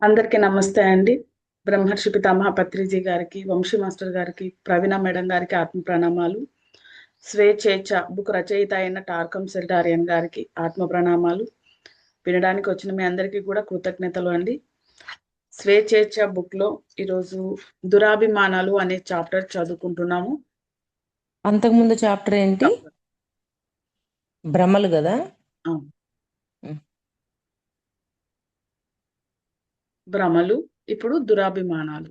అందరికీ నమస్తే అండి. బ్రహ్మర్షి పితామహ పత్రిజీ గారికి, వంశీ మాస్టర్ గారికి, ప్రవీణ మేడం గారికి ఆత్మ ప్రణామాలు. స్వేచ్ఛేచ్ఛ బుక్ రచయిత అయిన టార్కం సెల్డారియన్ గారికి ఆత్మ ప్రణామాలు. వినడానికి వచ్చిన మీ అందరికీ కూడా కృతజ్ఞతలు అండి. స్వేచ్ఛేచ్ఛ బుక్లో ఈరోజు దురాభిమానాలు అనే చాప్టర్ చదువుకుంటున్నాము. అంతకుముందు చాప్టర్ ఏంటి? భ్రమలు కదా. భ్రమలు. ఇప్పుడు దురాభిమానాలు.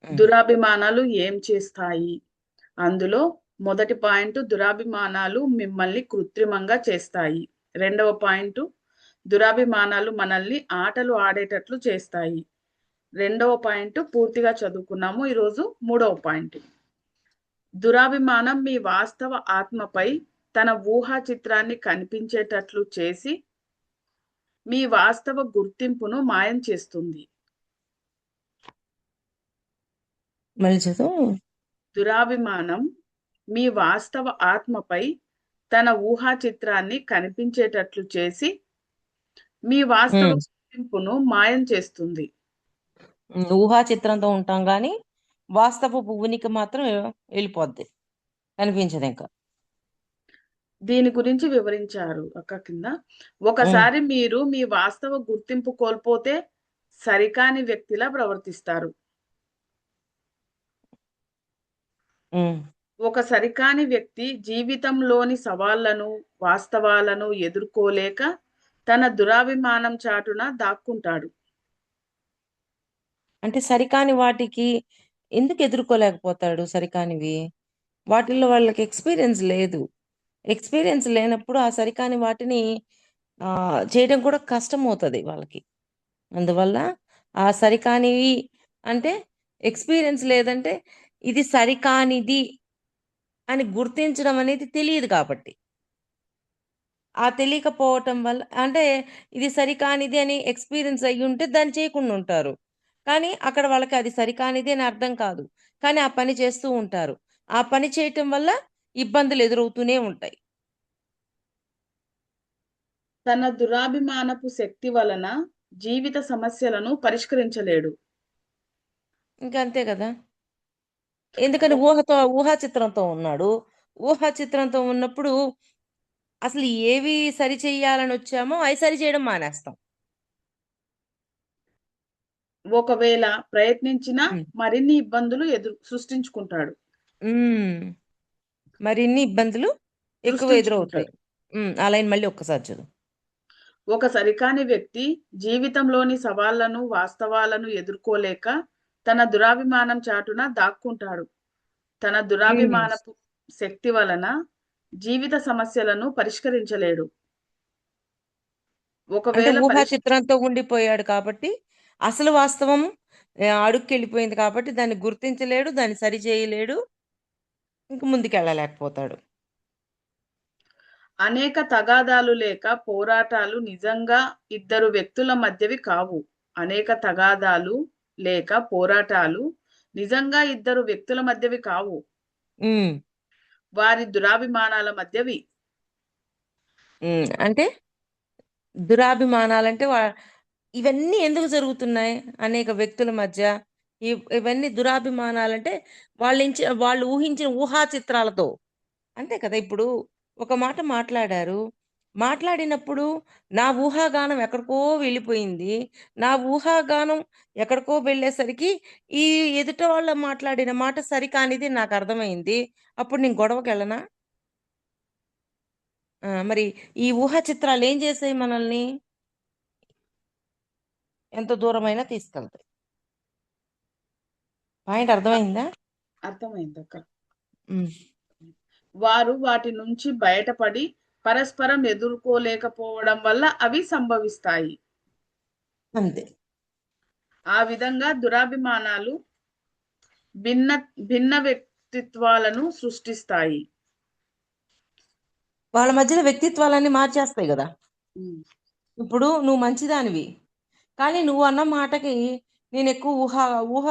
దురాభిమానాలు ఏం చేస్తాయి? అందులో మొదటి పాయింట్, దురాభిమానాలు మిమ్మల్ని కృత్రిమంగా చేస్తాయి. రెండవ పాయింట్, దురాభిమానాలు మనల్ని ఆటలు ఆడేటట్లు చేస్తాయి. రెండవ పాయింట్ పూర్తిగా చదువుకున్నాము. ఈరోజు మూడవ పాయింట్, దురాభిమానం మీ వాస్తవ ఆత్మపై తన ఊహా చిత్రాన్ని కనిపించేటట్లు చేసి మీ వాస్తవ గుర్తింపును మాయం చేస్తుంది. దురాభిమానం మీ వాస్తవ ఆత్మపై తన ఊహా చిత్రాన్ని కనిపించేటట్లు చేసి మీ వాస్తవ గుర్తింపును మాయం చేస్తుంది. ఊహా చిత్రంతో ఉంటాం గాని వాస్తవ పువ్వునికి మాత్రం వెళ్ళిపోద్ది, కనిపించదు ఇంకా. దీని గురించి వివరించారు అక్క కింద. ఒకసారి మీరు మీ వాస్తవ గుర్తింపు కోల్పోతే సరికాని వ్యక్తిలా ప్రవర్తిస్తారు. ఒక సరికాని వ్యక్తి జీవితంలోని సవాళ్లను, వాస్తవాలను ఎదుర్కోలేక తన దురాభిమానం చాటున దాక్కుంటాడు. అంటే సరికాని వాటికి ఎందుకు ఎదుర్కోలేకపోతాడు? సరికానివి వాటిల్లో వాళ్ళకి ఎక్స్పీరియన్స్ లేదు. ఎక్స్పీరియన్స్ లేనప్పుడు ఆ సరికాని వాటిని చేయడం కూడా కష్టం అవుతుంది వాళ్ళకి. అందువల్ల ఆ సరికానివి అంటే ఎక్స్పీరియన్స్ లేదంటే ఇది సరికానిది అని గుర్తించడం అనేది తెలియదు కాబట్టి, ఆ తెలియకపోవటం వల్ల అంటే ఇది సరికానిది అని ఎక్స్పీరియన్స్ అయ్యి ఉంటే దాన్ని చేయకుండా ఉంటారు. కానీ అక్కడ వాళ్ళకి అది సరికానిది అని అర్థం కాదు, కానీ ఆ పని చేస్తూ ఉంటారు. ఆ పని చేయటం వల్ల ఇబ్బందులు ఎదురవుతూనే ఉంటాయి. తన దురాభిమానపు శక్తి వలన జీవిత సమస్యలను పరిష్కరించలేడు. ఇంకంతే కదా. ఎందుకని ఊహా చిత్రంతో ఉన్నాడు. ఊహా చిత్రంతో ఉన్నప్పుడు అసలు ఏవి సరి చెయ్యాలని వచ్చామో అవి సరి చేయడం మానేస్తాం. ఒకవేళ ప్రయత్నించినా మరిన్ని ఇబ్బందులు సృష్టించుకుంటాడు. మరిన్ని ఇబ్బందులు ఎక్కువ ఎదురవుతాయి. ఆ లైన్ మళ్ళీ ఒక్కసారి చదువు. ఒక సరికాని వ్యక్తి జీవితంలోని సవాళ్లను, వాస్తవాలను ఎదుర్కోలేక తన దురాభిమానం చాటున దాక్కుంటాడు. తన దురాభిమానపు శక్తి వలన జీవిత సమస్యలను పరిష్కరించలేడు. ఒకవేళ ఊహా చిత్రంతో ఉండిపోయాడు కాబట్టి అసలు వాస్తవం అడుక్కెళ్ళిపోయింది కాబట్టి దాన్ని గుర్తించలేడు, దాన్ని సరి చేయలేడు, ఇంక ముందుకెళ్ళలేకపోతాడు. అనేక తగాదాలు లేక పోరాటాలు నిజంగా ఇద్దరు వ్యక్తుల మధ్యవి కావు. అనేక తగాదాలు లేక పోరాటాలు నిజంగా ఇద్దరు వ్యక్తుల మధ్యవి కావు, వారి దురాభిమానాల మధ్యవి. అంటే దురాభిమానాలంటే ఇవన్నీ ఎందుకు జరుగుతున్నాయి అనేక వ్యక్తుల మధ్య? ఇవన్నీ దురాభిమానాలంటే వాళ్ళు ఊహించిన ఊహా చిత్రాలతో, అంతే కదా. ఇప్పుడు ఒక మాట మాట్లాడినప్పుడు నా ఊహాగానం ఎక్కడికో వెళ్ళిపోయింది. నా ఊహాగానం ఎక్కడికో వెళ్ళేసరికి ఈ ఎదుట వాళ్ళ మాట్లాడిన మాట సరికానిది నాకు అర్థమైంది. అప్పుడు నేను గొడవకి వెళ్ళనా? మరి ఈ ఊహా చిత్రాలు ఏం చేసాయి? మనల్ని ఎంత దూరమైనా తీసుకెళ్తాయి. పాయింట్ అర్థమైందా? అర్థమైంది అక్క. వారు వాటి నుంచి బయటపడి పరస్పరం ఎదుర్కోలేకపోవడం వల్ల అవి సంభవిస్తాయి. అంతే. ఆ విధంగా దురాభిమానాలు భిన్న భిన్న వ్యక్తిత్వాలను సృష్టిస్తాయి. వాళ్ళ మధ్యన వ్యక్తిత్వాలన్నీ మార్చేస్తాయి కదా. ఇప్పుడు నువ్వు మంచిదానివి, కానీ నువ్వు అన్న మాటకి నేను ఎక్కువ ఊహ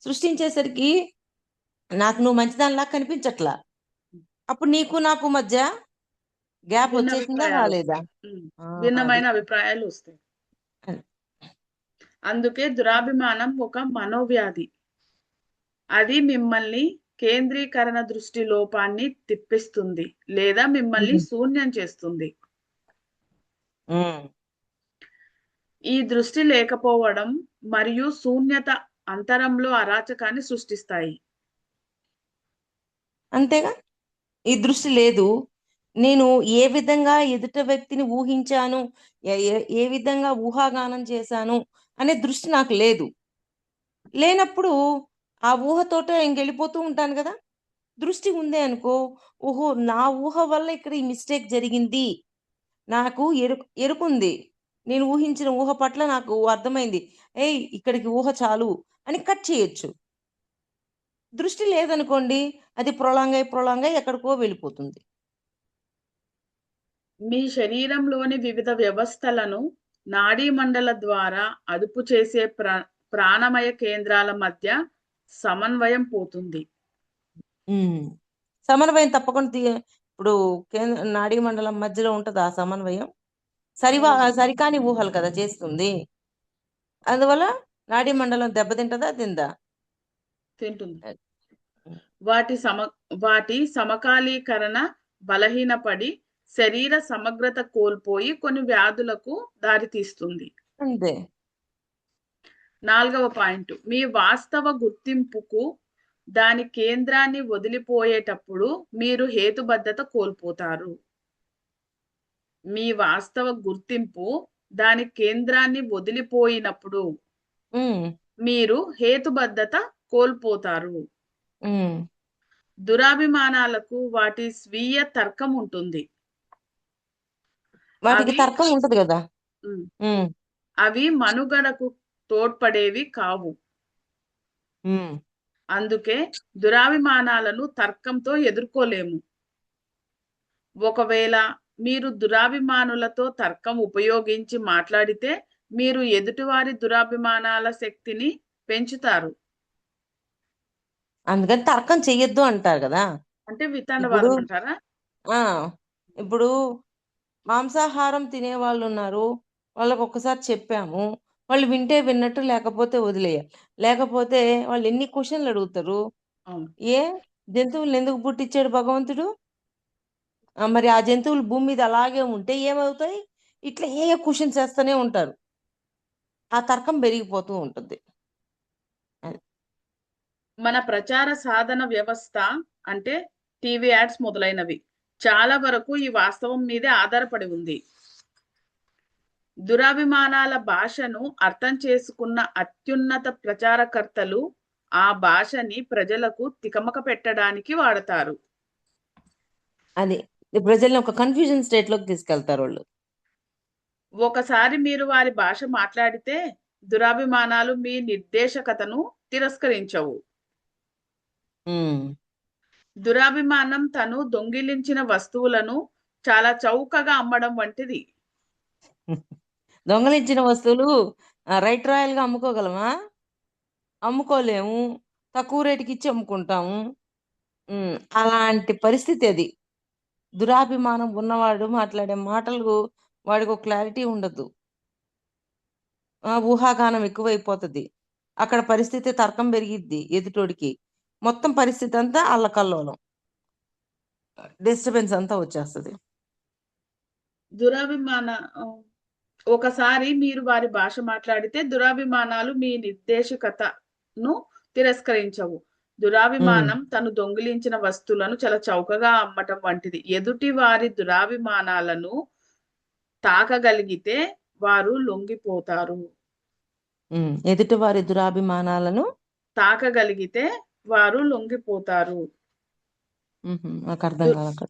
సృష్టించేసరికి నాకు నువ్వు మంచిదానిలా కనిపించట్లా. అప్పుడు నీకు నాకు మధ్య గ్యాప్ వచ్చేసిందా రాలేదా? భిన్నమైన అభిప్రాయాలు వస్తాయి. అందుకే దురాభిమానం ఒక మనోవ్యాధి. అది మిమ్మల్ని కేంద్రీకరణ దృష్టి లోపాన్ని తిప్పిస్తుంది లేదా మిమ్మల్ని ఉమ్, శూన్యం చేస్తుంది. ఉమ్. ఈ దృష్టి లేకపోవడం మరియు శూన్యత అంతరంలో అరాచకాన్ని సృష్టిస్తాయి. అంతేగా. ఈ దృష్టి లేదు. నేను ఏ విధంగా ఎదుట వ్యక్తిని ఊహించాను, ఏ విధంగా ఊహాగానం చేశాను అనే దృష్టి నాకు లేదు. లేనప్పుడు ఆ ఊహతోటే ఇంకెళ్ళిపోతూ ఉంటాను కదా. దృష్టి ఉంది అనుకో, ఓహో నా ఊహ వల్ల ఇక్కడ ఈ మిస్టేక్ జరిగింది, నాకు ఎరుకుంది, నేను ఊహించిన ఊహ పట్ల నాకు అర్థమైంది, ఏయ్ ఇక్కడికి ఊహ చాలు అని కట్ చేయొచ్చు. దృష్టి లేదనుకోండి, అది ప్రొలాంగ్ అయి ఎక్కడికో వెళ్ళిపోతుంది. మీ శరీరంలోని వివిధ వ్యవస్థలను నాడీ మండల ద్వారా అదుపు చేసే ప్రాణమయ కేంద్రాల మధ్య సమన్వయం పోతుంది. ఉమ్. సమన్వయం తప్పకుండా ఇప్పుడు కేంద్ర నాడీ మండలం మధ్యలో ఉంటది ఆ సమన్వయం. ఉండదు. సరికాని ఊహలు కదా చేస్తుంది. అందువల్ల నాడీ మండలం దెబ్బతింటదా తిందా. తింటుంది. వాటి సమ వాటి సమకాలీకరణ బలహీనపడి శరీర సమగ్రత కోల్పోయి కొన్ని వ్యాధులకు దారితీస్తుంది. అంతే. 4వ పాయింట్, మీ వాస్తవ గుర్తింపుకు దాని కేంద్రాన్ని వదిలిపోయేటప్పుడు మీరు హేతుబద్ధత కోల్పోతారు. మీ వాస్తవ గుర్తింపు దాని కేంద్రాన్ని వదిలిపోయినప్పుడు ఉమ్, మీరు హేతుబద్ధత కోల్పోతారు. ఉమ్. దురాభిమానాలకు వాటి స్వీయ తర్కం ఉంటుంది. వాటికి అవి తర్కం ఉంటది కదా. ఉమ్, ఉమ్, అవి మనుగడకు తోడ్పడేవి కావు. ఉమ్. అందుకే దురాభిమానాలను తర్కంతో ఎదుర్కోలేము. ఒకవేళ మీరు దురాభిమానులతో తర్కం ఉపయోగించి మాట్లాడితే మీరు ఎదుటివారి దురాభిమానాల శక్తిని పెంచుతారు. అందుకని తర్కం చెయ్యొద్దు అంటారు కదా. అంటే ఇప్పుడు వితండవాదం అంటారా? ఆ ఇప్పుడు మాంసాహారం తినే వాళ్ళు ఉన్నారు, వాళ్ళకి ఒక్కసారి చెప్పాము, వాళ్ళు వింటే విన్నట్టు లేకపోతే వదిలేయాలి. లేకపోతే వాళ్ళు ఎన్ని క్వశ్చన్లు అడుగుతారు. అవును. ఏ జంతువుల్ని ఎందుకు పుట్టించాడు భగవంతుడు? మరి ఆ జంతువులు భూమి మీద అలాగే ఉంటే ఏమవుతాయి? ఇట్లా ఏ క్వశ్చన్స్ వేస్తూనే ఉంటారు. ఆ తర్కం పెరిగిపోతూ ఉంటుంది. అది. మన ప్రచార సాధన వ్యవస్థ అంటే టీవీ యాడ్స్ మొదలైనవి చాలా వరకు ఈ వాస్తవం మీదే ఆధారపడి ఉంది. దురాభిమానాల భాషను అర్థం చేసుకున్న అత్యున్నత ప్రచారకర్తలు ఆ భాషని ప్రజలకు తికమక పెట్టడానికి వాడతారు. అది ప్రజల్ని ఒక కన్ఫ్యూజన్ స్టేట్ లోకి తీసుకెళ్తారు వాళ్ళు. ఒకసారి మీరు వారి భాష మాట్లాడితే దురాభిమానాలు మీ నిర్దేశకతను తిరస్కరించవు. ఉమ్. దురాభిమానం తను దొంగిలించిన వస్తువులను చాలా చౌకగా అమ్మడం వంటిది. దొంగలించిన వస్తువులు రైట్ రాయల్ గా అమ్ముకోగలమా? అమ్ముకోలేము. తక్కువ రేటుకి ఇచ్చి అమ్ముకుంటాము. అలాంటి పరిస్థితి అది. దురాభిమానం ఉన్నవాడు మాట్లాడే మాటలు వాడికి ఒక క్లారిటీ ఉండదు. ఊహాగానం ఎక్కువైపోతుంది. అక్కడ పరిస్థితి తర్కం పెరిగిద్ది ఎదుటోడికి. మొత్తం పరిస్థితి అంతా అల్లకల్లోలం, డిస్టర్బెన్స్ అంతా వచ్చేస్తుంది. దురాభిమాన ఒకసారి మీరు వారి భాష మాట్లాడితే దురాభిమానాలు మీ నిర్దేశకతను తిరస్కరించవు. దురాభిమానం తను దొంగిలించిన వస్తువులను చాలా చౌకగా అమ్మటం వంటిది. ఎదుటి వారి దురాభిమానాలను తాకగలిగితే వారు లొంగిపోతారు. ఎదుటి వారి దురాభిమానాలను తాకగలిగితే వారు లొంగిపోతారు. నాకు అర్థం దు- కాదు అక్కడ.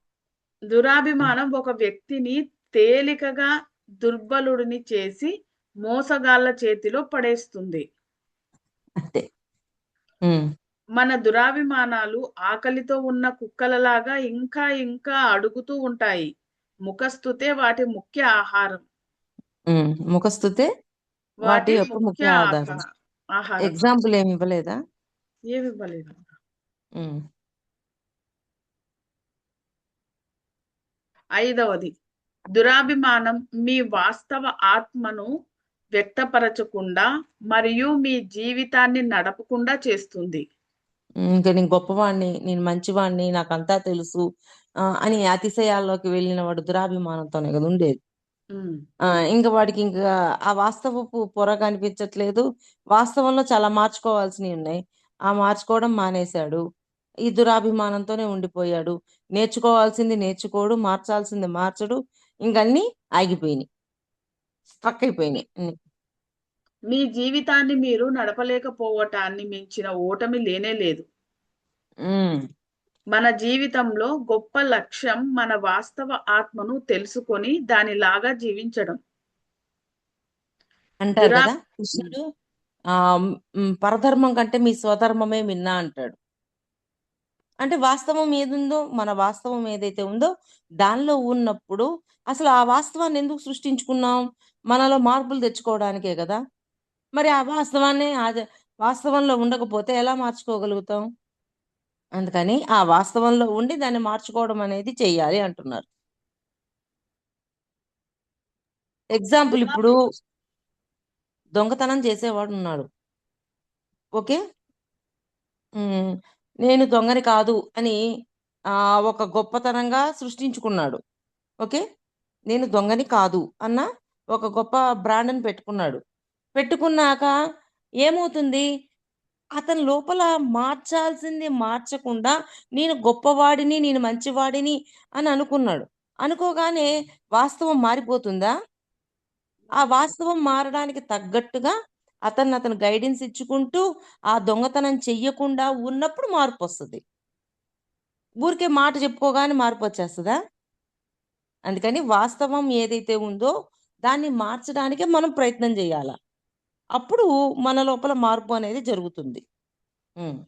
దురాభిమానం ఒక వ్యక్తిని తేలికగా దుర్బలుడిని చేసి మోసగాళ్ళ చేతిలో పడేస్తుంది. అంతే. ఉమ్, మన దురాభిమానాలు ఆకలితో ఉన్న కుక్కలలాగా ఇంకా ఇంకా అడుగుతూ ఉంటాయి. ముఖస్తుతే వాటి ముఖ్య ఆహారం. ముఖస్తుతే వాటి వాటి యొక్క ముఖ్య ముఖ్య ఆధారం. ఆహారం. ఎగ్జాంపుల్ ఏమి ఇవ్వలేదా? ఏమి ఇవ్వలేదు. ఉమ్, 5వది, దురాభిమానం మీ వాస్తవ ఆత్మను వ్యక్తపరచకుండా మరియు మీ జీవితాన్ని నడపకుండా చేస్తుంది. ఇంకా నేను గొప్పవాణ్ణి, నేను మంచివాణ్ణి, నాకంతా తెలుసు అని అతిశయాల్లోకి వెళ్ళిన వాడు దురాభిమానంతోనే కదా ఉండేది. ఉమ్, ఇంకా వాడికి ఇంకా ఆ వాస్తవపు పొర కనిపించట్లేదు. వాస్తవంలో చాలా మార్చుకోవాల్సినవి ఉన్నాయి. ఆ మార్చుకోవడం మానేశాడు. ఈ దురాభిమానంతోనే ఉండిపోయాడు. నేర్చుకోవాల్సింది నేర్చుకోడు, మార్చాల్సింది మార్చడు. ఇంకన్నీ ఆగిపోయినాయి, స్ట్రక్ అయిపోయినాయి అన్ని. మీ జీవితాన్ని మీరు నడపలేకపోవటాన్ని మించిన ఓటమి లేనే లేదు. ఉమ్, మన జీవితంలో గొప్ప లక్ష్యం మన వాస్తవ ఆత్మను తెలుసుకొని దానిలాగా జీవించడం. అంటారు దురా కదా కృష్ణుడు. ఆ పరధర్మం కంటే మీ స్వధర్మమే మిన్నా అంటాడు. అంటే వాస్తవం ఏదుందో, మన వాస్తవం ఏదైతే ఉందో దానిలో ఉన్నప్పుడు అసలు ఆ వాస్తవాన్ని ఎందుకు సృష్టించుకున్నాం? మనలో మార్పులు తెచ్చుకోవడానికే కదా. మరి ఆ వాస్తవాన్ని అది వాస్తవంలో ఉండకపోతే ఎలా మార్చుకోగలుగుతాం? అందుకని ఆ వాస్తవంలో ఉండి దాన్ని మార్చుకోవడం అనేది చెయ్యాలి అంటున్నారు. ఎగ్జాంపుల్, దురా ఇప్పుడు దొంగతనం చేసేవాడు ఉన్నాడు. ఓకే. ఉమ్, నేను దొంగని కాదు అని ఒక గొప్పతనంగా సృష్టించుకున్నాడు. ఓకే. నేను దొంగని కాదు అన్న ఒక గొప్ప బ్రాండ్ని పెట్టుకున్నాడు. పెట్టుకున్నాక ఏమవుతుంది? అతని లోపల మార్చాల్సింది మార్చకుండా నేను గొప్పవాడిని, నేను మంచివాడిని అని అనుకున్నాడు. అనుకోగానే వాస్తవం మారిపోతుందా? ఆ వాస్తవం మారడానికి తగ్గట్టుగా అతను గైడెన్స్ ఇచ్చుకుంటూ ఆ దొంగతనం చెయ్యకుండా ఉన్నప్పుడు మార్పొస్తది. ఊరికే మాట చెప్పుకోగానే మార్పొచ్చేస్తదా? అందుకని వాస్తవం ఏదైతే ఉందో దాన్ని మార్చడానికే మనం ప్రయత్నం చేయాల. అప్పుడు మన లోపల మార్పు అనేది జరుగుతుంది. హ్మ్.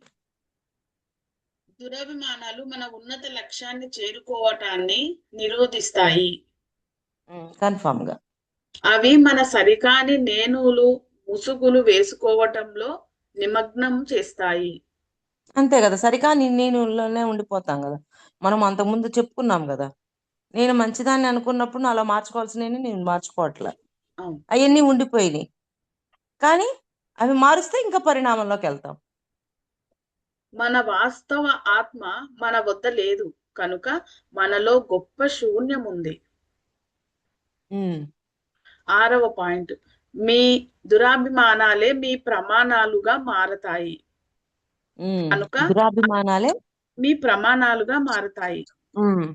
దురభిమానాలు మన ఉన్నత లక్ష్యాన్ని చేరుకోవటాన్ని నిరోధిస్తాయి. కన్ఫామ్‌గా. అవి మన సరికాని నేనులు, ముసుగులు వేసుకోవటంలో నిమగ్నం చేస్తాయి. అంతే గదా! సరికాని నేనులోనే ఉండిపోతాం గదా! మనం అంతకుముందు చెప్పుకున్నాం గదా! నేను మంచిదాన్ని అనుకున్నప్పుడు నాలో మార్చుకోవాల్సినయన్ని నేను మార్చుకోవట్ల. అవును. అయన్నీ ఉండిపోయినియి. కానీ అవి మారుస్తే ఇంకా పరిణామంలోకెళ్తాం. మన వాస్తవ ఆత్మ మన వద్ద లేదు కనుక మనలో గొప్ప శూన్యం ఉంది. హ్మ్. 6వ పాయింట్, మీ దురాభిమానాలే మీ ప్రమాణాలుగా మారతాయి హ్మ్. కనుక దురాభిమానాలే మీ ప్రమాణాలుగా మారతాయి హ్మ్.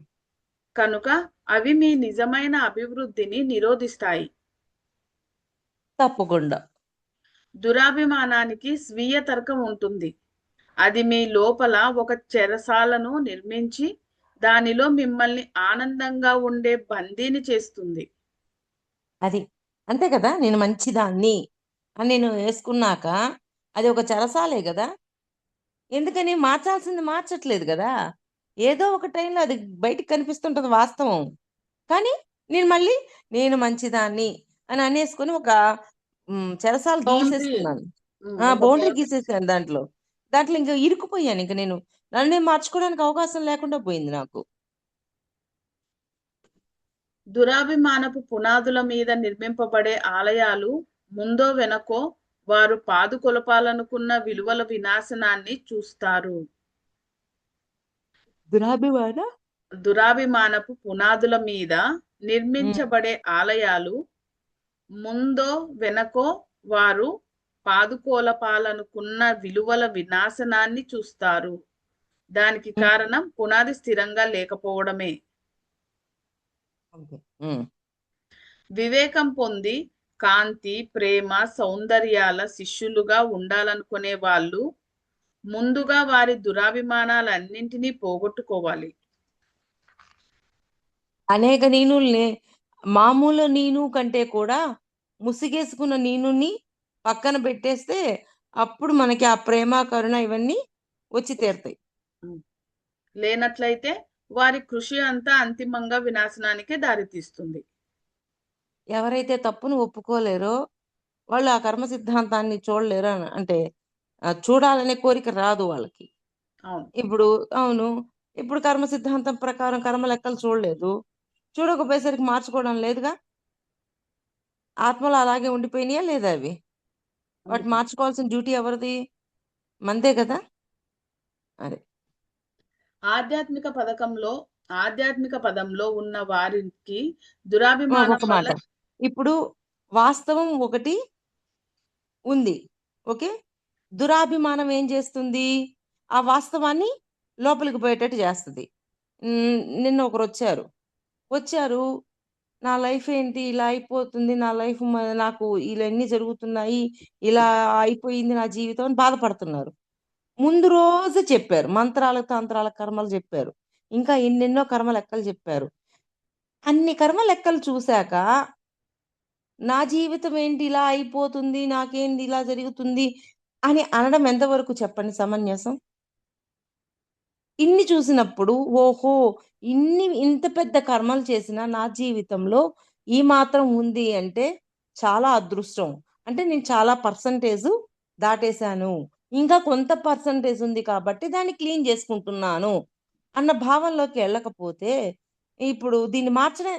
కనుక అవి మీ నిజమైన అభివృద్ధిని నిరోధిస్తాయి. తప్పకుండా. దురాభిమానానికి స్వీయ తర్కం ఉంటుంది. అది మీ లోపల ఒక చెరసాలను నిర్మించి దానిలో మిమ్మల్ని ఆనందంగా ఉండే బందీని చేస్తుంది. అది. అంతే కదా! నేను మంచిదాన్ని అని నేను యేసుకున్నాక అది ఒక చెరసాలే గదా! ఎందుకని మార్చాల్సింది మార్చట్లేదు గదా! ఏదో ఒక టైంలో అది బయటికి కనిపిస్తుంటది వాస్తవం. కానీ నేను మళ్ళీ నేను మంచిదాన్ని అని అనేసుకొని ఒక చెరసాల బౌండరీ గీసేసుకున్నాను. ఒక బౌండరీ బౌండరీ. గీసేసాను దాంట్లో. దాంట్లో ఇంక ఇరుక్కుపోయాను ఇంక నేను. నన్ను నేను మార్చుకోవడానికి అవకాశం లేకుండా పోయింది నాకు. దురాభిమానపు పునాదుల మీద నిర్మింపబడే ఆలయాలు ముందో వెనకో వారు పాదుకొలపాలనుకున్న విలువల వినాశనాన్ని చూస్తారు. దురాభిమాన దురాభిమానపు పునాదుల మీద హ్మ్. నిర్మించబడే ఆలయాలు ముందో వెనకో వారు పాదుకోలపాలనుకున్న విలువల వినాశనాన్ని చూస్తారు. దానికి హ్మ్. కారణం పునాది స్థిరంగా లేకపోవడమే. అంతే. హ్మ్. వివేకం పొంది కాంతి, ప్రేమ, సౌందర్యాల శిష్యులుగా ఉండాలనుకునే వాళ్ళు ముందుగా వారి దురాభిమానాలన్నింటినీ పోగొట్టుకోవాలి. అనేక నీనుల్ని మామూలు నీను కంటే కూడా ముసిగేసుకున్న నీనుని పక్కన పెట్టేస్తే అప్పుడు మనకి ఆ ప్రేమ, కరుణ ఇవన్నీ వచ్చి తీరతాయి. ఉమ్. లేనట్లయితే వారి కృషి అంతా అంతిమంగా వినాశనానికే దారితీస్తుంది. ఎవరైతే తప్పును ఒప్పుకోలేరో వాళ్ళు ఆ కర్మ సిద్ధాంతాన్ని చూడలేరు అంటే చూడాలనే కోరిక రాదు వాళ్ళకి. అవును. ఇప్పుడు అవును. ఇప్పుడు కర్మ సిద్ధాంతం ప్రకారం కర్మ లెక్కలు చూడలేదు. చూడకపోయేసరికి మార్చుకోవడం లేదుగా. ఆత్మలు అలాగే ఉండిపోయినాయా లేదా అవి? వాటి అవును. మార్చుకోవాల్సిన డ్యూటీ ఎవరిది? మనదే కదా. అదే. ఆధ్యాత్మిక పదంలో ఉన్న వారికి దురాభిమానం ఒక వల్ల మాట. ఇప్పుడు వాస్తవం ఒకటి ఉంది. ఓకే. దురాభిమానం ఏం చేస్తుంది? ఆ వాస్తవాన్ని లోపలికి పోయేటట్టు చేస్తది. నిన్న ఒకరొచ్చారు. వచ్చారు. నా లైఫ్ ఏంటి ఇలా అయిపోతుంది. నా లైఫ్ నాకు ఇలా ఇన్ని జరుగుతున్నాయి. ఇలా అయిపోయింది నా జీవితం అని బాధపడుతున్నారు. ముందు రోజు చెప్పారు. మంత్రాలు, తంత్రాల కర్మలు జెప్పారు. ఇంకా ఎన్నెన్నో కర్మ లెక్కలు జెప్పారు. అన్ని కర్మ లెక్కలు చూసాక, నా జీవితం ఏంటి ఇలా అయిపోతుంది, నాకేంది ఇలా జరుగుతుంది అని అనడం ఎంతవరకు చెప్పండి సమంజసం? ఇన్ని చూసినప్పుడు, ఓహో! ఇంత పెద్ద కర్మలు చేసిన నా జీవితంలో ఈ మాత్రం ఉంది అంటే చాలా అదృష్టం. అంటే నేను చాలా పర్సెంటేజు దాటేసాను. ఇంకా కొంత పర్సెంటేజ్ ఉంది కాబట్టి దాన్ని క్లీన్ చేసుకుంటున్నాను అన్న భావనలోకి ఎళ్ళకపోతే, ఇప్పుడు దీన్ని మార్చడం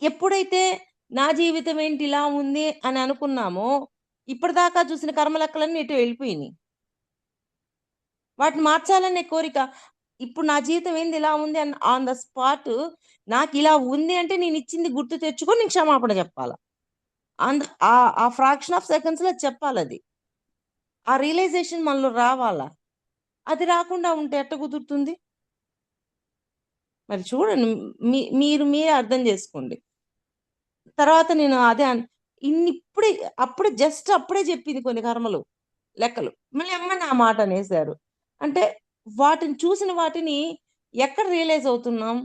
ఎప్పుడైతే నా జీవితం ఏంటి ఇలా ఉంది అని అనుకున్నామో, ఇప్పటిదాకా చూసిన కర్మ లెక్కలన్నీ ఎటో వెళ్ళిపోయినియి. వాటిని మార్చాలనే కోరిక. ఇప్పుడు నా జీవితం ఏంది ఇలా ఉంది ఆన్ ద స్పాట్ నాకిలా ఉంది అంటే నేనిచ్చింది గుర్తు తెచ్చుకొని నేను క్షమాపణ జెప్పాల. ఆన్ ద ఆ ఫ్రాక్షన్ ఆఫ్ సెకండ్స్‌లో చెప్పాలది. ఆ రియలైజేషన్ మనలో రావాల. అది రాకుండా ఉంటే ఎట్ట కుదురుతుంది? మరి చూడండి. మీరే అర్థం జేసుకోండి. తర్వాత నేను అదే ఇప్పుడే అప్పుడే జస్ట్ అప్పుడే జెప్పింది కొన్ని కర్మలు, లెక్కలు. మళ్ళీ ఎమ్మటే ఆ మాట అనేసారు. అంటే వాటిని చూసిన వాటిని ఎక్కడ రియలైజ్ అవుతున్నాం?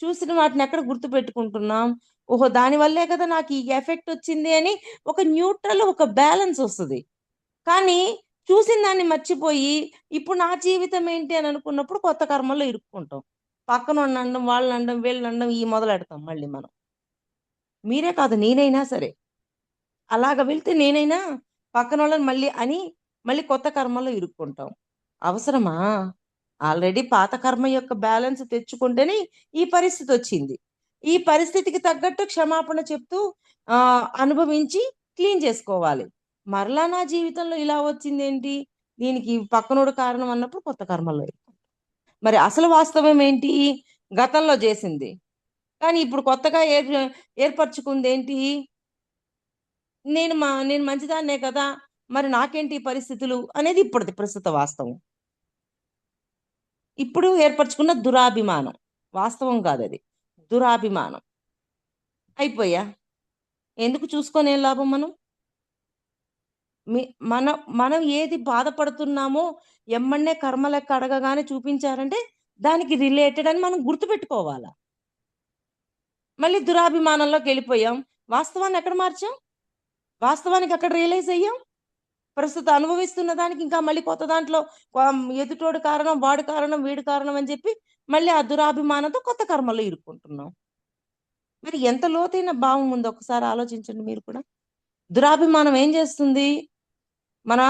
చూసిన వాటిని ఎక్కడ గుర్తుపెట్టుకుంటున్నాం? ఓహో! దాని వల్లే కదా నాకు ఈ ఎఫెక్ట్ వచ్చింది అని ఒక న్యూట్రల్ ఒక బ్యాలెన్స్ ఒస్తది. కానీ చూసిన దాన్ని మర్చిపోయి, ఇప్పుడు నా జీవితం ఏంటి అని అనుకున్నప్పుడు కొత్త కర్మల్లో ఇరుక్కుంటాం. పక్కనోడిని అనడం, వాళ్ళని అనడం, వీళ్ళని అనడం మొదలెడతాం మళ్ళీ మనం. మీరే కాదు నేనైనా సరే. అలాగ వెళ్తే నేనైనా పక్కనోళ్ళని మళ్ళీ కొత్త కర్మలో ఇరుక్కుంటాం. అవసరమా? ఆల్రెడీ పాత కర్మ యొక్క బ్యాలెన్స్ తెచ్చుకుంటేనే ఈ పరిస్థితొచ్చింది. ఈ పరిస్థితికి తగ్గట్టు క్షమాపణ చెప్తూ అనుభవించి క్లీన్ చేసుకోవాలి. మరలా నా జీవితంలో ఇలా వచ్చిందేంటి? దీనికి పక్కనోడు కారణం అన్నప్పుడు కొత్త కర్మలో మరి అసలు వాస్తవం ఏంటి? గతంలో జేసింది. కానీ ఇప్పుడు కొత్తగా ఏర్పరచుకుందేంటి? నేను మంచిదాన్నే కదా! మరి నాకేంటి ఈ పరిస్థితులు అనేది ఇప్పటిది ప్రస్తుత వాస్తవం. ఇప్పుడు ఏర్పరచుకున్న దురాభిమానం. వాస్తవం కాదది. దురాభిమానం. అయిపోయా. ఎందుకు చూసుకొని ఏం లాభం మనం? మీ మనం ఏది బాధపడుతున్నామో ఎమ్మన్నే కర్మ లెక్క అడగగానే చూపించారంటే దానికి రిలేటెడ్ అని మనం గుర్తుపెట్టుకోవాల. మళ్ళీ దురాభిమానంలోకెళ్ళిపోయాం. వాస్తవాన్ని ఎక్కడ మార్చాం? వాస్తవానికి ఎక్కడ రియలైజ్ అయ్యాం? ప్రస్తుతం అనుభవిస్తున్న దానికి ఇంకా మళ్ళీ కొత్త దాంట్లో ఎదుటోడు కారణం, వాడు కారణం, వీడు కారణం అని చెప్పి మళ్ళీ ఆ దురాభిమానంతో కొత్త కర్మల్లో ఇరుక్కుంటున్నాం. మరి ఎంత లోతైన భావం ఉందో ఒకసారి ఆలోచించండి మీరు కూడా. దురాభిమానం ఏం చేస్తుంది? మన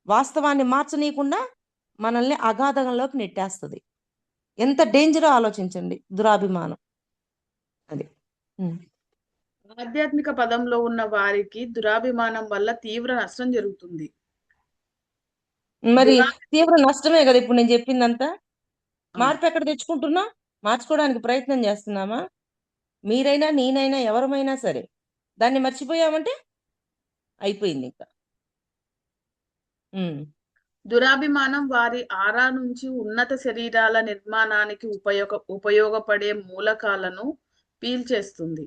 వాస్తవాన్ని మార్చనీయకుండా మనల్ని అగాధంలోకి నెట్టేస్తది. ఎంత డేంజరో ఆలోచించండి దురాభిమానం. అది. హ్మ్. ఆధ్యాత్మిక పదంలో ఉన్న వారికి దురాభిమానం వల్ల తీవ్ర నష్టం జరుగుతుంది. మరి దురా తీవ్ర నష్టమే గదా! ఇప్పుడు నేను జెప్పిందంతా. అవును. మార్పెక్కడ తెచ్చుకుంటున్నాం? మార్చుకోవడానికి ప్రయత్నం జేస్తున్నామా? మీరైనా, నేనైనా, ఎవరమైనా సరే. దాన్ని మర్చిపోయామంటే అయిపోయిందింక. హ్మ్. దురాభిమానం వారి ఆరా నుంచి ఉన్నత శరీరాల నిర్మాణానికి ఉపయోగపడే మూలకాలను పీల్చేస్తుంది.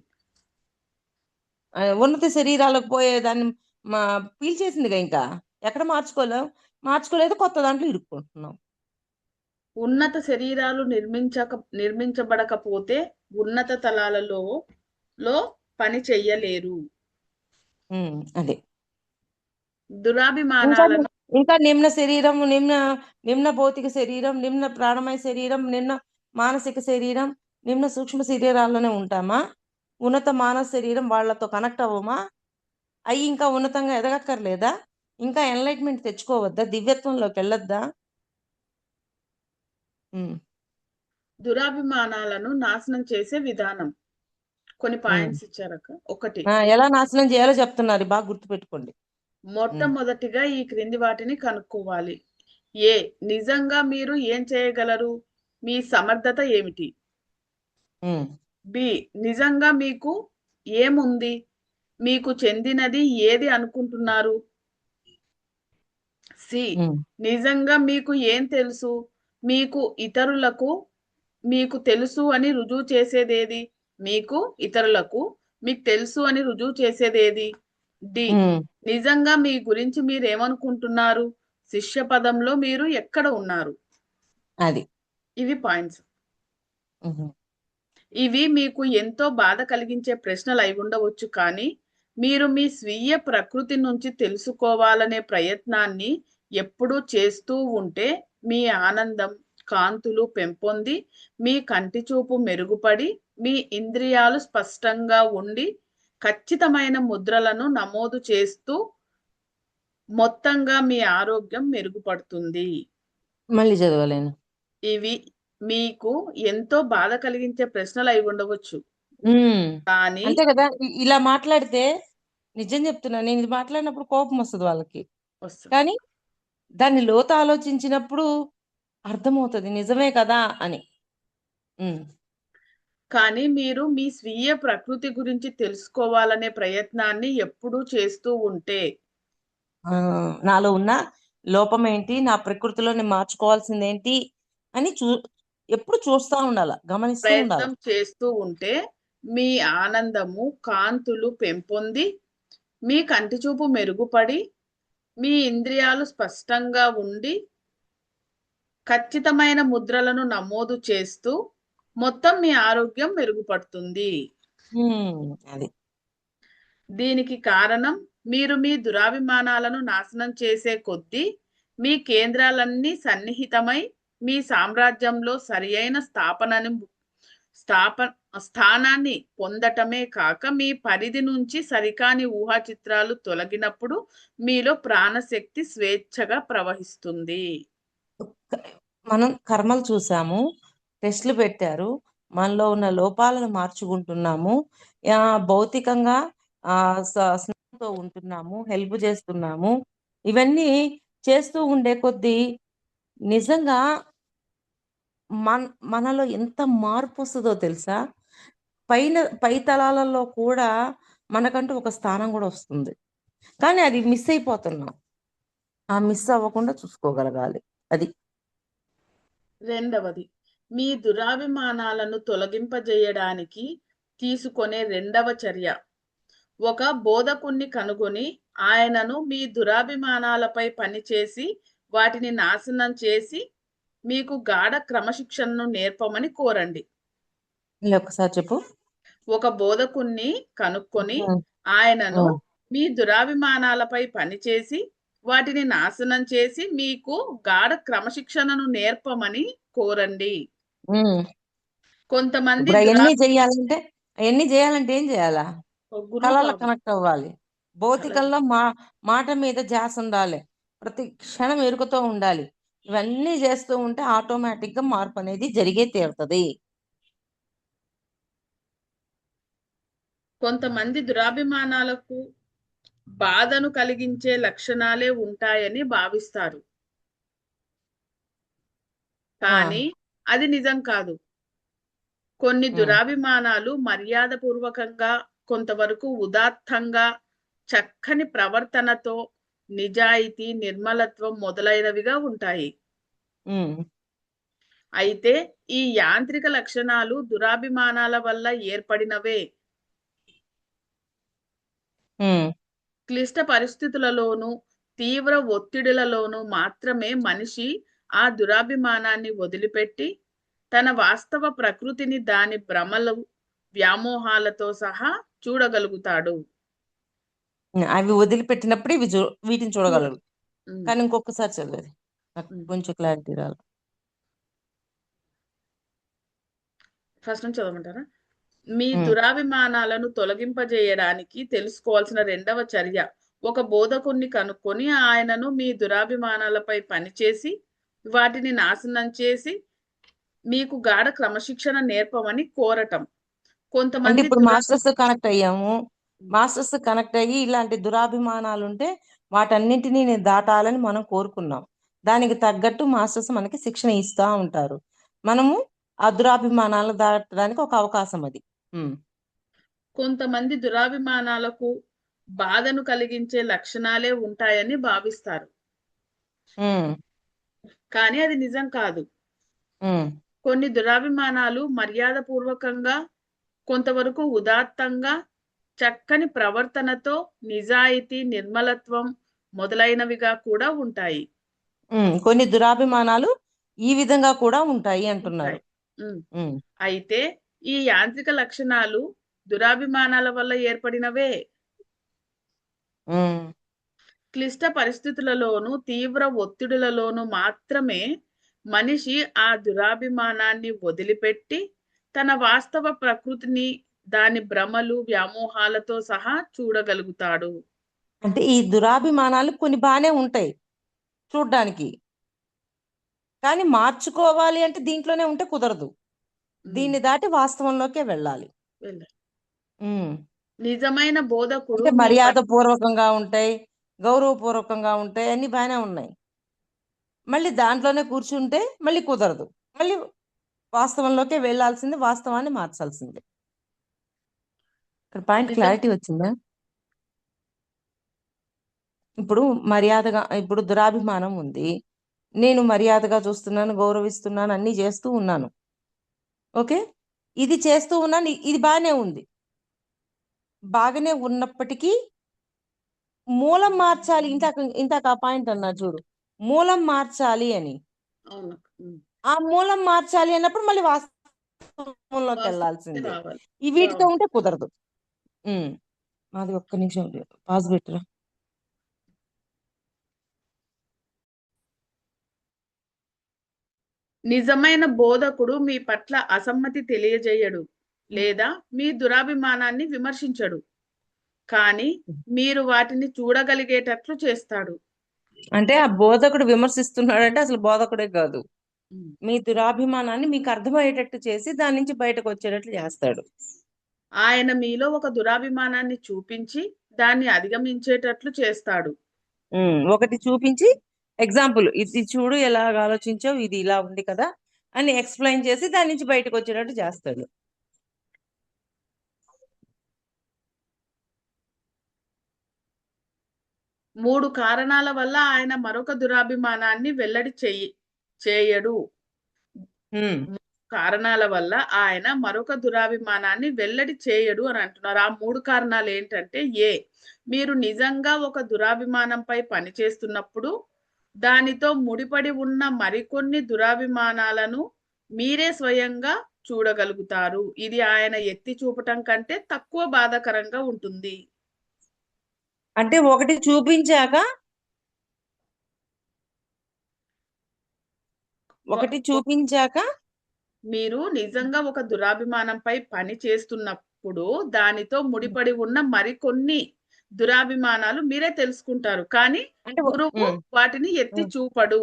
ఉన్నత శరీరాలకు పోయేదాన్ని మా పీల్చేసిందిగా ఇంకా. ఎక్కడ మార్చుకోలేం. మార్చుకోలేదు కొత్త దాంట్లో ఇరుక్కుంటున్నాం. ఉన్నత శరీరాలు నిర్మించబడకపోతే ఉన్నత తలాలలో పని చెయ్యలేరు. అదే. ఇంకా దురాభిమానాలను ఇంకా నిమ్న శరీరం, నిమ్న భౌతిక శరీరం, నిమ్న ప్రాణమయ శరీరం, నిమ్న మానసిక శరీరం, నిమ్న సూక్ష్మ శరీరాల్లోనే ఉంటామా? ఉన్నత మానవ శరీరం వాళ్ళతో కనెక్ట్ అవ్వమా? అయి ఇంకా ఉన్నతంగా ఎదగక్కర్లేదా? ఇంకా ఎన్‌లైట్‌మెంట్ తెచ్చుకోవద్దా? దివ్యత్వంలోకెళ్ళొద్దా? హ్మ్. దురాభిమానాలను నాశనం చేసే విధానం. కొన్ని ఉమ్. పాయింట్స్ ఇచ్చారక్క. ఒకటి, ఎలా నాశనం చేయాలో చెప్తున్నారు, బాగా గుర్తుపెట్టుకోండి. ఉమ్. మొట్టమొదటిగా ఈ క్రింది వాటిని కనుక్కోవాలి. ఏ, నిజంగా మీరు ఏం చేయగలరు, మీ సమర్థత ఏమిటి. ఉమ్. బి, నిజంగా మీకు ఏముంది, మీకు చెందినది ఏది అనుకుంటున్నారు. సి, ఉమ్. నిజంగా మీకు ఏం తెలుసు, మీకు ఇతరులకు మీకు తెలుసు అని రుజువు చేసేదేది, మీకు ఇతరులకు మీకు తెలుసు అని రుజువు చేసేదేది. డి, ఉమ్. నిజంగా మీ గురించి మీరేమనుకుంటున్నారు, శిష్య పదంలో మీరు ఎక్కడ ఉన్నారు. అది. ఇవి పాయింట్స్. ఉహు. ఇవి మీకు ఎంతో బాధ కలిగించే ప్రశ్నలు అయి ఉండవచ్చు, కానీ మీరు మీ స్వీయ ప్రకృతి నుంచి తెలుసుకోవాలనే ప్రయత్నాన్ని ఎప్పుడూ చేస్తూ ఉంటే మీ ఆనందం కాంతులు పెంపొంది, మీ కంటి చూపు మెరుగుపడి, మీ ఇంద్రియాలు స్పష్టంగా ఉండి, ఖచ్చితమైన ముద్రలను నమోదు చేస్తూ మొత్తంగా మీ ఆరోగ్యం మెరుగుపడుతుంది. మళ్ళీ చదవలేను. ఇవి మీకు ఎంతో బాధ కలిగించే ప్రశ్నలు అయి ఉండవచ్చు, ఉమ్. కానీ అంతే కదా, ఇలా మాట్లాడితే నిజం చెప్తున్నా, నేను ఇది మాట్లాడినప్పుడు కోపం వస్తుంది వాళ్ళకి. వస్తుంది. కానీ దాన్ని లోతు ఆలోచించినప్పుడు అర్థమవుతుంది నిజమే కదా అని. ఉమ్. కానీ మీరు మీ స్వీయ ప్రకృతి గురించి తెలుసుకోవాలనే ప్రయత్నాన్ని ఎప్పుడూ చేస్తూ ఉంటే, నాలో ఉన్న లోపం ఏంటి, నా ప్రకృతిలో నేను మార్చుకోవాల్సింది ఏంటి అని ఎప్పుడు చూస్తా ఉండాల, గమనిస్తూ ఉండాల. ప్రయత్నం చేస్తూ ఉంటే మీ ఆనందము కాంతులు పెంపొంది, మీ కంటి చూపు మెరుగుపడి, మీ ఇంద్రియాలు స్పష్టంగా ఉండి, ఖచ్చితమైన ముద్రలను నమోదు చేస్తూ మొత్తం మీ ఆరోగ్యం మెరుగుపడుతుంది. అది. దీనికి కారణం, మీరు మీ దురాభిమానాలను నాశనం చేసే కొద్దీ మీ కేంద్రాలన్నీ సన్నిహితమై మీ సామ్రాజ్యంలో సరియైన స్థాప స్థానాన్ని పొందటమే కాక, మీ పరిధి నుంచి సరికాని ఊహా చిత్రాలు తొలగినప్పుడు మీలో ప్రాణశక్తి స్వేచ్ఛగా ప్రవహిస్తుంది. మనం కర్మలు చూసాము, టెస్టులు పెట్టారు, మనలో ఉన్న లోపాలను మార్చుకుంటున్నాము, భౌతికంగా స్నేహంతో ఉంటున్నాము, హెల్ప్ చేస్తున్నాము. ఇవన్నీ చేస్తూ ఉండే కొద్దీ నిజంగా మనలో ఎంత మార్పు వస్తుందో తెలుసా. పై తలాలలో కూడా మనకంటూ ఒక స్థానం కూడా వస్తుంది, కానీ అది మిస్ అయిపోతున్నాం. ఆ మిస్ అవ్వకుండా చూసుకోగలగాలి. అది. రెండవది, మీ దురాభిమానాలను తొలగింపజేయడానికి తీసుకొనే రెండవ చర్య, ఒక బోధకుణ్ణి కనుగొని ఆయనను మీ దురాభిమానాలపై పనిచేసి వాటిని నాశనం చేసి మీకు గాఢ క్రమశిక్షణను నేర్పమని కోరండి. ఒకసారి చెప్పు. ఒక బోధకుణ్ణి కనుక్కొని ఉమ్. ఆయనను ఉమ్. మీ దురాభిమానాలపై పనిచేసి వాటిని నాశనం చేసి మీకు గాఢ క్రమశిక్షణను నేర్పమని కోరండి. ఉమ్. కొంతమంది ఇప్పుడు అవన్నీ చేయాలంటే ఏం చేయాలా? గురువు కళలో కావాలి. కనెక్ట్ అవ్వాలి. భౌతికంలో మాట మీద ధ్యాస ఉండాలి, ప్రతి క్షణం ఎరుకుతూ ఉండాలి. ఇవన్నీ చేస్తూ ఉంటే ఆటోమేటిక్ గా మార్పు అనేది జరిగే తీరుతుంది. కొంతమంది దురాభిమానాలకు బాధను కలిగించే లక్షణాలే ఉంటాయని భావిస్తారు, కానీ అది నిజం కాదు. కొన్ని దురాభిమానాలు మర్యాదపూర్వకంగా, కొంతవరకు ఉదాత్తంగా, చక్కని ప్రవర్తనతో, నిజాయితీ నిర్మలత్వం మొదలైనవిగా ఉంటాయి. అయితే ఈ యాంత్రిక లక్షణాలు దురాభిమానాల వల్ల ఏర్పడినవే. క్లిష్ట పరిస్థితులలోనూ తీవ్ర ఒత్తిడులలోనూ మాత్రమే మనిషి ఆ దురాభిమానాన్ని వదిలిపెట్టి తన వాస్తవ ప్రకృతిని దాని భ్రమలు వ్యామోహాలతో సహా చూడగలుగుతాడు. అవి వదిలిపెట్టినప్పుడు వీటిని చూడగలరు. ఉమ్, కానీ ఇంకొకసారి చదివేది నాకు ఉమ్. కొంచెం క్లారిటీ రాదు. ఫస్ట్ నుంచి చదవమంటారా? మీ దురాభిమానాలను తొలగింపజేయడానికి తెలుసుకోవాల్సిన రెండవ చర్య, ఒక బోధకుణ్ణి కనుక్కొని ఆయనను మీ దురాభిమానాలపై పనిచేసి వాటిని నాశనం చేసి మీకు గాఢ క్రమశిక్షణ నేర్పమని కోరటం. అంటే కొంతమంది ఇప్పుడు మాస్టర్స్ కనెక్ట్ అయ్యాము, మాస్టర్స్ కనెక్ట్ అయ్యి ఇలాంటి దురాభిమానాలు ఉంటే వాటన్నింటినీ నేను దాటాలని మనం కోరుకున్నాం. దానికి తగ్గట్టు మాస్టర్స్ మనకి శిక్షణ ఇస్తా ఉంటారు. మనము ఆ దురాభిమానాలను దాటడానికి ఒక అవకాశం అది. ఉమ్. కొంతమంది దురాభిమానాలకు బాధను కలిగించే లక్షణాలే ఉంటాయని భావిస్తారు. ఉమ్. కానీ అది నిజం కాదు. ఉమ్. కొన్ని దురాభిమానాలు మర్యాదపూర్వకంగా, కొంతవరకు ఉదాత్తంగా, చక్కని ప్రవర్తనతో, నిజాయితీ, నిర్మలత్వం మొదలైనవిగా కూడా ఉంటాయి. కొన్ని దురాభిమానాలు ఈ విధంగా కూడా ఉంటాయి అంటున్నారు. ఉంటాయి. ఉమ్. ఉమ్. అయితే ఈ యాంత్రిక లక్షణాలు దురాభిమానాల వల్ల ఏర్పడినవే. ఉమ్. క్లిష్ట పరిస్థితులలోనూ, తీవ్ర ఒత్తిడులలోనూ మాత్రమే మనిషి ఆ దురాభిమానాన్ని వదిలిపెట్టి తన వాస్తవ ప్రకృతిని, దాని భ్రమలు, వ్యామోహాలతో సహా చూడగలుగుతాడు. అంటే ఈ దురాభిమానాలు కొన్ని బాగానే ఉంటాయి చూడ్డానికి, కానీ మార్చుకోవాలి అంటే దీంట్లోనే ఉంటే కుదరదు. దీన్ని దాటి వాస్తవంలోకే వెళ్ళాలి. వెళ్ళ- ఉమ్. నిజమైన బోధకుడు అంటే మీ మర్యాద పూర్వకంగా ఉంటాయి, గౌరవపూర్వకంగా ఉంటాయి, అన్ని బాగానే ఉన్నాయి. మళ్ళీ దాంట్లోనే కూర్చుంటే మళ్ళీ కుదరదు. మళ్ళీ వాస్తవంలోకే వెళ్ళాల్సింది, వాస్తవాన్ని మార్చాల్సిందే. ఇక్కడ పాయింట్ నిజం క్లారిటీ వచ్చిందా? ఇప్పుడు మర్యాదగా, ఇప్పుడు దురాభిమానం ఉంది, నేను మర్యాదగా చూస్తున్నాను, గౌరవిస్తున్నాను, అన్నీ చేస్తూ ఉన్నాను. ఓకే, ఇది చేస్తూ ఉన్నాను, ఇది బాగానే ఉంది. బాగానే ఉన్నప్పటికీ మూలం మార్చాలి. ఇంతాక ఆ పాయింట్ అన్నా చూడు, మూలం మార్చాలి అని. అవును. ఆ మూలం మార్చాలి అన్నప్పుడు మళ్ళీ వాస్తవంలోకి వాస్తవానికి వెళ్ళాల్సిందే. రావాలి. ఈ వీటితో రావాలి. ఉంటే కుదరదు. మాది ఒక్క నిమిషం పాజ్ పెట్టరా. నిజమైన బోధకుడు మీ పట్ల అసమ్మతి తెలియజేయడు లేదా మీ దురాభిమానాన్ని విమర్శించడు, కానీ మీరు వాటిని చూడగలిగేటట్లు చేస్తాడు. అంటే ఆ బోధకుడు విమర్శిస్తున్నాడంటే అసలు బోధకుడే కాదు, మీ దురాభిమానాన్ని మీకు అర్థమయ్యేటట్టు చేసి దాని నుంచి బయటకు వచ్చేటట్లు చేస్తాడు. ఆయన మీలో ఒక దురాభిమానాన్ని చూపించి దాన్ని అధిగమించేటట్లు చేస్తాడు. ఒకటి చూపించి, ఎగ్జాంపుల్ ఇది చూడు ఎలా ఆలోచించావు, ఇది ఇలా ఉంది కదా అని ఎక్స్ప్లెయిన్ చేసి దాని నుంచి బయటకు వచ్చేటట్టు చేస్తాడు. మూడు కారణాల వల్ల ఆయన మరొక దురాభిమానాన్ని వెల్లడి చేయడు. కారణాల వల్ల ఆయన మరొక దురాభిమానాన్ని వెల్లడి చేయడు అని అంటున్నారు. ఆ మూడు కారణాలు ఏంటంటే, మీరు నిజంగా ఒక దురాభిమానంపై పనిచేస్తున్నప్పుడు దానితో ముడిపడి ఉన్న మరికొన్ని దురాభిమానాలను మీరే స్వయంగా చూడగలుగుతారు. ఇది ఆయన ఎత్తి చూపటం కంటే తక్కువ బాధాకరంగా ఉంటుంది. అంటే ఒకటి చూపించాక, మీరు నిజంగా ఒక దురాభిమానంపై పని చేస్తున్నప్పుడు దానితో ముడిపడి ఉన్న మరికొన్ని దురాభిమానాలు మీరే తెలుసుకుంటారు, కానీ అంటే గురువు వాటిని ఎత్తి చూపడు.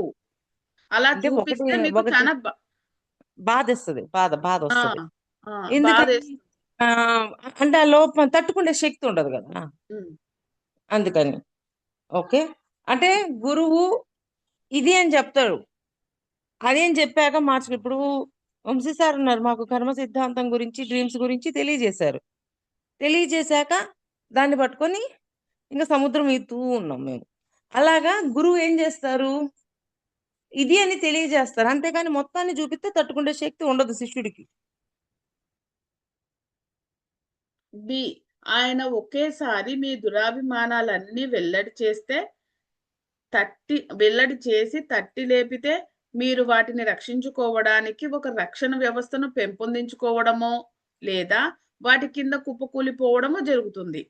అలా చూపిస్తే మీకు చాలా బాధేస్తుంది, బాధ వస్తుంది. బాధ ఎందుకని? అంటే ఆ లోపం తట్టుకునే శక్తి ఉండదు కదా, అందుకని. ఓకే, అంటే గురువు ఇది అని చెప్తాడు, అదేం చెప్పాక మార్చుకు. ఇప్పుడు వంశీ సార్ ఉన్నారు, మాకు కర్మ సిద్ధాంతం గురించి, డ్రీమ్స్ గురించి తెలియజేశాక దాన్ని పట్టుకొని ఇంకా సముద్రం ఈదుతూ ఉన్నాం మేము. అలాగా గురువు ఏం చేస్తారు, ఇది అని తెలియజేస్తారు, అంతేగాని మొత్తాన్ని చూపిస్తే తట్టుకునే శక్తి ఉండదు శిష్యుడికి. బి ఆయన ఒకేసారి మీ దురాభిమానాలన్నీ వెల్లడి చేసి తట్టి లేపితే మీరు వాటిని రక్షించుకోవడానికి ఒక రక్షణ వ్యవస్థను పెంపొందించుకోవడమో లేదా వాటి కింద కుప్పకూలిపోవడమో జరుగుతుంది.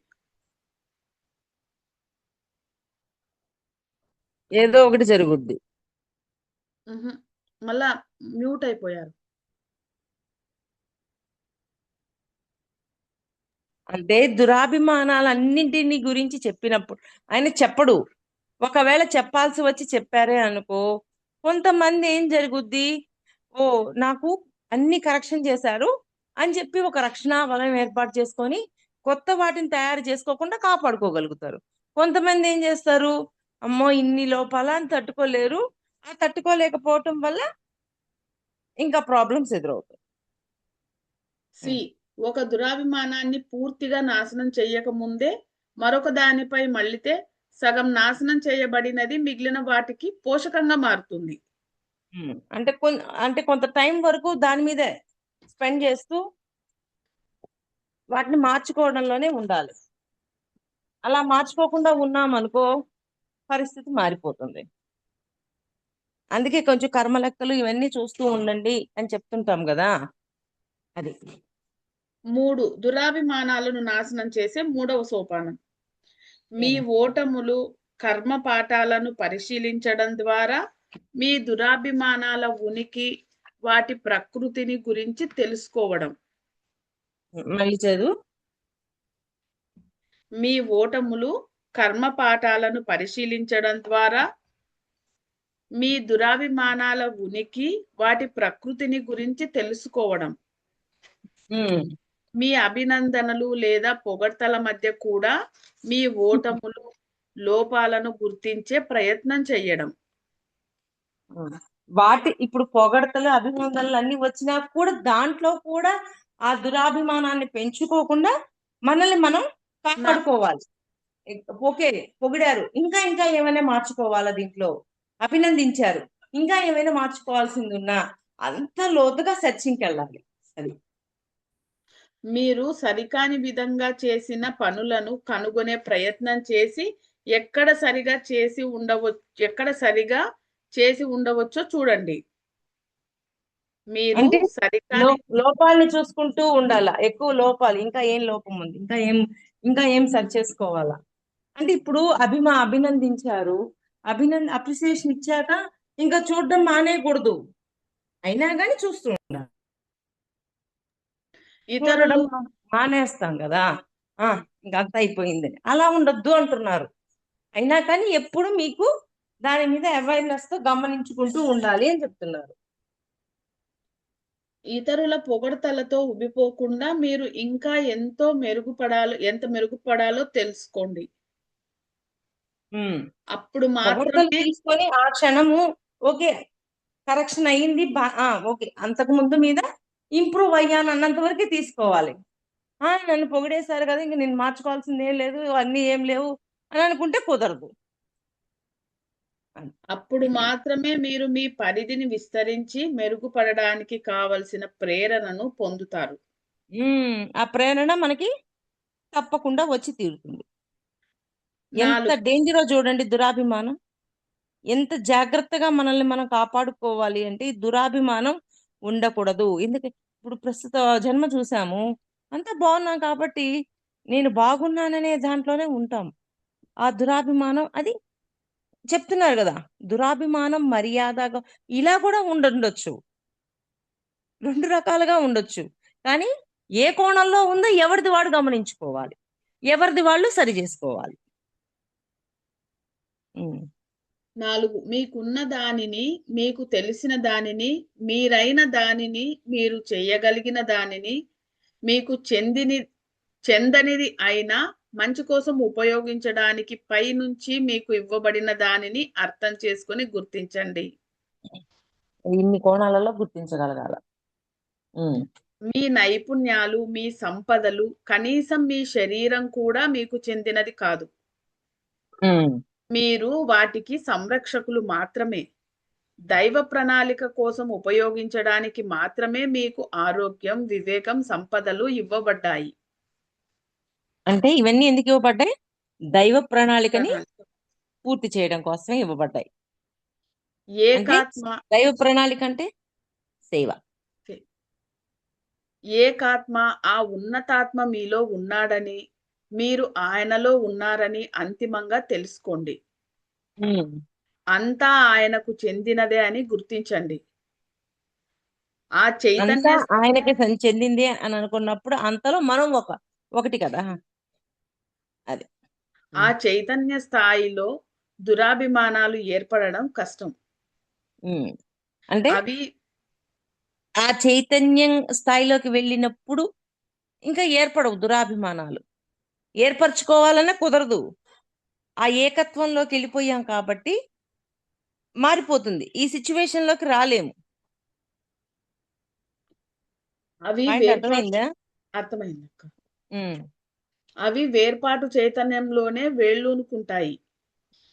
ఏదో ఒకటి జరుగుద్ది. మళ్ళా మ్యూట్ అయిపోయారు. అంటే దురాభిమానాలన్నింటినీ గురించి చెప్పినప్పుడు ఆయన చెప్పడు. ఒకవేళ చెప్పాల్సి వచ్చి చెప్పారే అనుకో, కొంతమంది ఏం జరుగుద్ది, ఓ నాకు అన్ని కరెక్షన్ చేశారు, అని చెప్పి ఒక రక్షణ వలయం ఏర్పాటు చేసుకొని కొత్త వాటిని తయారు చేసుకోకుండా కాపాడుకోగలుగుతారు. కొంతమంది ఏం చేస్తారు, అమ్మో ఇన్ని లోపాల అని తట్టుకోలేరు. ఆ తట్టుకోలేకపోవటం వల్ల ఇంకా ప్రాబ్లమ్స్ ఎదురవుతాయి. సి ఒక దురాభిమానాన్ని పూర్తిగా నాశనం చెయ్యకముందే మరొక దానిపై మళ్ళితే సగం నాశనం చేయబడినది మిగిలిన వాటికి పోషకంగా మారుతుంది. అంటే కొంత టైం వరకు దాని మీదే స్పెండ్ చేస్తూ వాటిని మార్చుకోవడంలోనే ఉండాలి. అలా మార్చుకోకుండా ఉన్నామనుకో పరిస్థితి మారిపోతుంది. అందుకే కొంచెం కర్మ లెక్కలు ఇవన్నీ చూస్తూ ఉండండి అని చెప్తుంటాం కదా. అది 3 దురాభిమానాలను నాశనం చేసే 3వ సోపానం. మీ ఓటములు కర్మ పాఠాలను పరిశీలించడం ద్వారా మీ దురాభిమానాల ఉనికి, వాటి ప్రకృతిని గురించి తెలుసుకోవడం. మళ్ళీ చదువు. మీ ఓటములు కర్మ పాఠాలను పరిశీలించడం ద్వారా మీ దురాభిమానాల ఉనికి, వాటి ప్రకృతిని గురించి తెలుసుకోవడం. మీ అభినందనలు లేదా పొగడ్తల మధ్య కూడా మీ ఓటములు, లోపాలను గుర్తించే ప్రయత్నం చేయడం. ఇప్పుడు పొగడతలు అభినందనలు అన్ని వచ్చినా కూడా దాంట్లో కూడా ఆ దురాభిమానాన్ని పెంచుకోకుండా మనల్ని మనం కాపాడుకోవాలి. ఓకే, పొగిడారు, ఇంకా ఇంకా ఏమైనా మార్చుకోవాలా, దీంట్లో అభినందించారు, ఇంకా ఏమైనా మార్చుకోవాల్సింది ఉన్నా అంత లోతుగా సెర్చింగ్కి వెళ్ళాలి. అది మీరు సరికాని విధంగా చేసిన పనులను కనుగొనే ప్రయత్నం చేసి ఎక్కడ సరిగా చేసి ఉండవచ్చో చూడండి. మీరు అంటే సరికాని లోపాలని చూసుకుంటూ ఉండాలా, ఎక్కువ లోపాలు, ఇంకా ఏం లోపం ఉంది, ఇంకా ఏం సరి చేసుకోవాలా. అంటే ఇప్పుడు అభినందించారు, అప్రిసియేషన్ ఇచ్చాక ఇంకా చూడడం మానేయకూడదు, అయినా కానీ చూస్తూ ఉండాలి. ఇతరులు చూడడం మానేస్తాం కదా, ఇంకా అంత అయిపోయిందని అలా ఉండొద్దు అంటున్నారు. అయినా కానీ ఎప్పుడు మీకు దాని మీద అవేర్నెస్ తో గమనించుకుంటూ ఉండాలి అని చెప్తున్నారు. ఇతరుల పొగడ్తలతో ఉబ్బిపోకుండా మీరు ఇంకా ఎంత మెరుగుపడాలో తెలుసుకోండి. అప్పుడు పొగడ్తలు మాత్రమే తీసుకొని ఆ క్షణము ఓకే కరెక్షన్ అయ్యింది, ఓకే అంతకు ముందు మీద ఇంప్రూవ్ అయ్యాను అన్నంత వరకే తీసుకోవాలి. నన్ను పొగిడేశారు కదా, ఇంక నేను మార్చుకోవాల్సింది ఏం లేదు, అన్నీ ఏం లేవు అని అనుకుంటే కుదరదు. అప్పుడు మాత్రమే మీరు మీ పరిధిని విస్తరించి మెరుగుపడడానికి కావలసిన ప్రేరణను పొందుతారు. ఆ ప్రేరణ మనకి తప్పకుండా వచ్చి తీరుతుంది. ఎంత 4 డేంజరో చూడండి దురాభిమానం. ఎంత జాగ్రత్తగా మనల్ని మనం కాపాడుకోవాలి అంటే ఈ దురాభిమానం ఉండకూడదు. ఎందుకంటే ఇప్పుడు ప్రస్తుత జన్మ చూసాము, అంతా బాగున్నాం కాబట్టి నేను బాగున్నాననే దాంట్లోనే ఉంటాం. ఆ దురాభిమానం అది చెప్తున్నారు కదా, దురాభిమానం మర్యాదగా ఇలా కూడా ఉండొచ్చు, 2 రకాలుగా ఉండొచ్చు. కానీ ఏ కోణంలో ఉందో ఎవరిది వాడు గమనించుకోవాలి, ఎవరిది వాళ్ళు సరి చేసుకోవాలి. 4 మీకున్న దానిని, మీకు తెలిసిన దానిని, మీరైన దానిని, మీరు చేయగలిగిన దానిని, మీకు చెందనిది అయినా మంచి కోసం ఉపయోగించడానికి పైనుంచి మీకు ఇవ్వబడిన దానిని అర్థం చేసుకొని గుర్తించండి. ఇన్ని కోణాలలో గుర్తించగలగాల. మీ నైపుణ్యాలు, మీ సంపదలు కనీసం మీ శరీరం కూడా మీకు చెందినది కాదు. మీరు వాటికి సంరక్షకులు మాత్రమే. దైవ ప్రణాళిక కోసం ఉపయోగించడానికి మాత్రమే మీకు ఆరోగ్యం, వివేకం, సంపదలు ఇవ్వబడ్డాయి. అంటే ఇవన్నీ ఎందుకు ఇవ్వబడ్డాయి? దైవ ప్రణాళికని పూర్తి చేయడం కోసమే ఇవ్వబడ్డాయి. ఏకాత్మ దైవ ప్రణాళిక అంటే సేవ. ఏకాత్మ, ఆ ఉన్నతాత్మ మీలో ఉన్నాడని, మీరు ఆయనలో ఉన్నారని అంతిమంగా తెలుసుకోండి. అంతా ఆయనకు చెందినదే అని గుర్తించండి. ఆ చైతన్య ఆయనకి చెందింది అని అనుకున్నప్పుడు అంతలో మనం ఒకటి కదా. అది ఆ చైతన్య స్థాయిలో దురాభిమానాలు ఏర్పడడం కష్టం. అంటే అవి ఆ చైతన్యం స్థాయిలోకి వెళ్ళినప్పుడు ఇంకా ఏర్పడవు దురాభిమానాలు. ఏర్పరచుకోవాలన్నా కుదరదు. ఆ ఏకత్వంలోకి వెళ్ళిపోయాం కాబట్టి మారిపోతుంది. ఈ సిచ్యువేషన్ లోకి రాలేము. అవి పాయింట్ వేర్పాటు అర్థమైందా? అర్థమైంది అక్క. ఉమ్, అవి వేర్పాటు చైతన్యంలోనే వేళ్ళూనుకుంటాయి.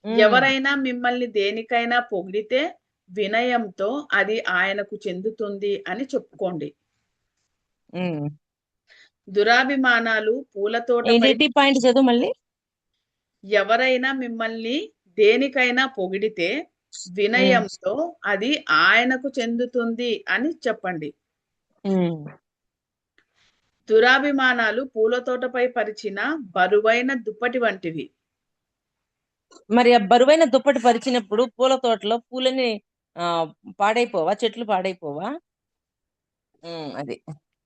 ఉమ్, ఎవరైనా మిమ్మల్ని దేనికైనా పొగిడితే వినయంతో అది ఆయనకు చెందుతుంది అని చెప్పుకోండి. ఉమ్. దురాభిమానాలు పూలతోటపై ఏంటి పాయింట్ చదువు మళ్ళీ. ఎవరైనా మిమ్మల్ని దేనికైనా పొగిడితే ఉమ్, వినయంతో అది ఆయనకు చెందుతుంది అని చెప్పండి. ఉమ్. దురాభిమానాలు పూలతోటపై పరిచిన బరువైన దుప్పటి వంటివి. మరి ఆ బరువైన దుప్పటి పరిచినప్పుడు పూల తోటలో పూలని ఆ పాడైపోవా? చెట్లు పాడైపోవా? అది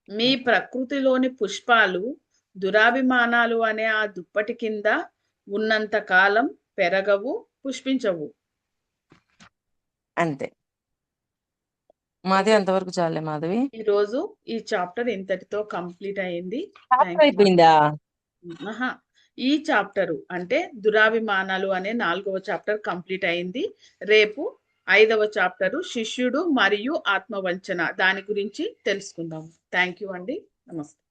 మీ ప్రకృతిలోని పుష్పాలు దురాభిమానాలు అనే ఆ దుప్పటి కింద ఉన్నంత కాలం పెరగవు, పుష్పించవు. అంతే. మాధవి ఓకే, అంతవరకు చాలే మాధవి. ఈరోజు ఈ చాప్టర్ ఇంతటితో కంప్లీట్ అయింది. Chapter thank you. అయిపోయిందా? ఆహా, ఈ చాప్టరు అంటే దురాభిమానాలు అనే 4వ చాప్టర్ కంప్లీట్ అయింది. రేపు 5వ చాప్టరు శిష్యుడు మరియు ఆత్మవంచన, దాని గురించి తెలుసుకుందాం. థ్యాంక్ యూ అండి. నమస్తే.